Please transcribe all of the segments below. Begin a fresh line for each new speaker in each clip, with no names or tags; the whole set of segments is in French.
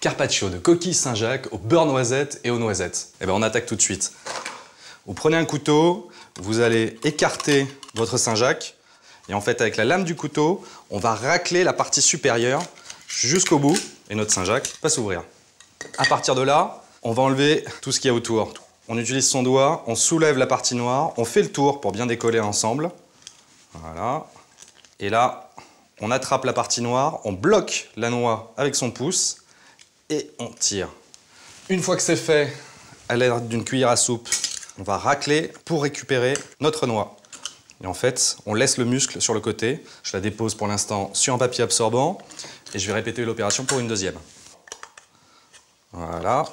carpaccio de coquille Saint-Jacques au beurre noisette et aux noisettes. Eh bien, on attaque tout de suite. Vous prenez un couteau, vous allez écarter votre Saint-Jacques et en fait, avec la lame du couteau, on va racler la partie supérieure jusqu'au bout et notre Saint-Jacques va s'ouvrir. À partir de là, on va enlever tout ce qu'il y a autour. On utilise son doigt, on soulève la partie noire, on fait le tour pour bien décoller ensemble. Voilà. Et là, on attrape la partie noire, on bloque la noix avec son pouce et on tire. Une fois que c'est fait, à l'aide d'une cuillère à soupe, on va racler pour récupérer notre noix. Et en fait, on laisse le muscle sur le côté. Je la dépose pour l'instant sur un papier absorbant et je vais répéter l'opération pour une deuxième. Voilà.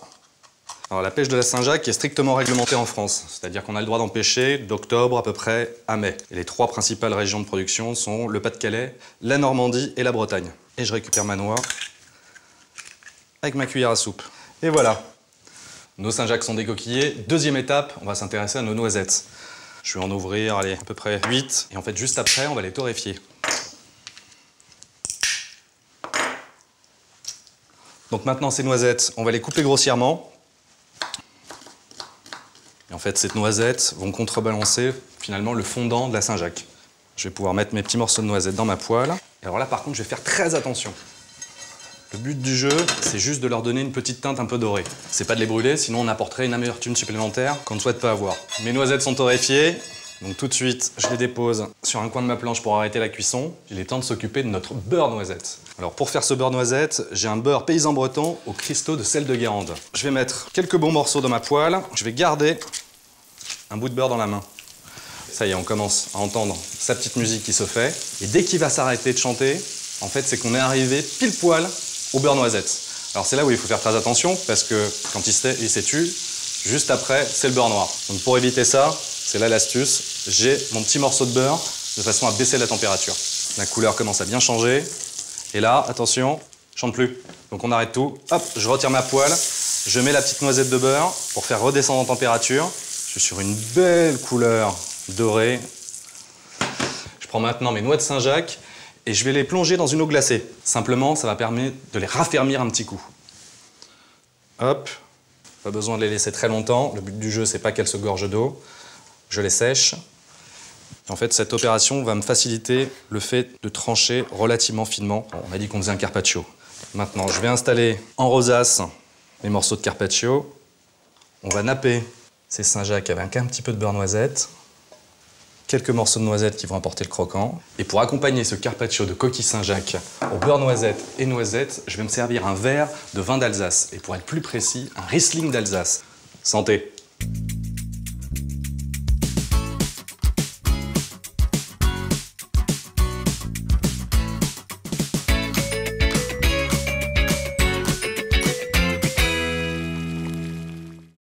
Alors la pêche de la Saint-Jacques est strictement réglementée en France, c'est-à-dire qu'on a le droit d'en pêcher d'octobre à peu près à mai. Et les trois principales régions de production sont le Pas-de-Calais, la Normandie et la Bretagne. Et je récupère ma noix avec ma cuillère à soupe. Et voilà, nos Saint-Jacques sont décoquillés. Deuxième étape, on va s'intéresser à nos noisettes. Je vais en ouvrir, allez, à peu près 8. Et en fait, juste après, on va les torréfier. Donc maintenant, ces noisettes, on va les couper grossièrement. Et en fait, ces noisettes vont contrebalancer finalement le fondant de la Saint-Jacques. Je vais pouvoir mettre mes petits morceaux de noisettes dans ma poêle. Et alors là, par contre, je vais faire très attention. Le but du jeu, c'est juste de leur donner une petite teinte un peu dorée. C'est pas de les brûler, sinon on apporterait une amertume supplémentaire qu'on ne souhaite pas avoir. Mes noisettes sont torréfiées, donc tout de suite, je les dépose sur un coin de ma planche pour arrêter la cuisson. Il est temps de s'occuper de notre beurre noisette. Alors pour faire ce beurre noisette, j'ai un beurre paysan breton au cristaux de sel de Guérande. Je vais mettre quelques bons morceaux dans ma poêle, je vais garder un bout de beurre dans la main. Ça y est, on commence à entendre sa petite musique qui se fait. Et dès qu'il va s'arrêter de chanter, en fait, c'est qu'on est arrivé pile poil au beurre noisette. Alors c'est là où il faut faire très attention parce que quand il s'étue, juste après, c'est le beurre noir. Donc pour éviter ça, c'est là l'astuce, j'ai mon petit morceau de beurre de façon à baisser la température. La couleur commence à bien changer. Et là, attention, chante plus. Donc on arrête tout. Hop, je retire ma poêle, je mets la petite noisette de beurre pour faire redescendre en température. Je suis sur une belle couleur dorée. Je prends maintenant mes noix de Saint-Jacques et je vais les plonger dans une eau glacée. Simplement, ça va permettre de les raffermir un petit coup. Hop, pas besoin de les laisser très longtemps. Le but du jeu, c'est pas qu'elles se gorgent d'eau. Je les sèche. En fait, cette opération va me faciliter le fait de trancher relativement finement. On a dit qu'on faisait un carpaccio. Maintenant, je vais installer en rosace mes morceaux de carpaccio. On va napper ces Saint-Jacques avec un petit peu de beurre noisette. Quelques morceaux de noisettes qui vont apporter le croquant. Et pour accompagner ce carpaccio de coquille Saint-Jacques au beurre noisette et noisettes, je vais me servir un verre de vin d'Alsace. Et pour être plus précis, un Riesling d'Alsace. Santé!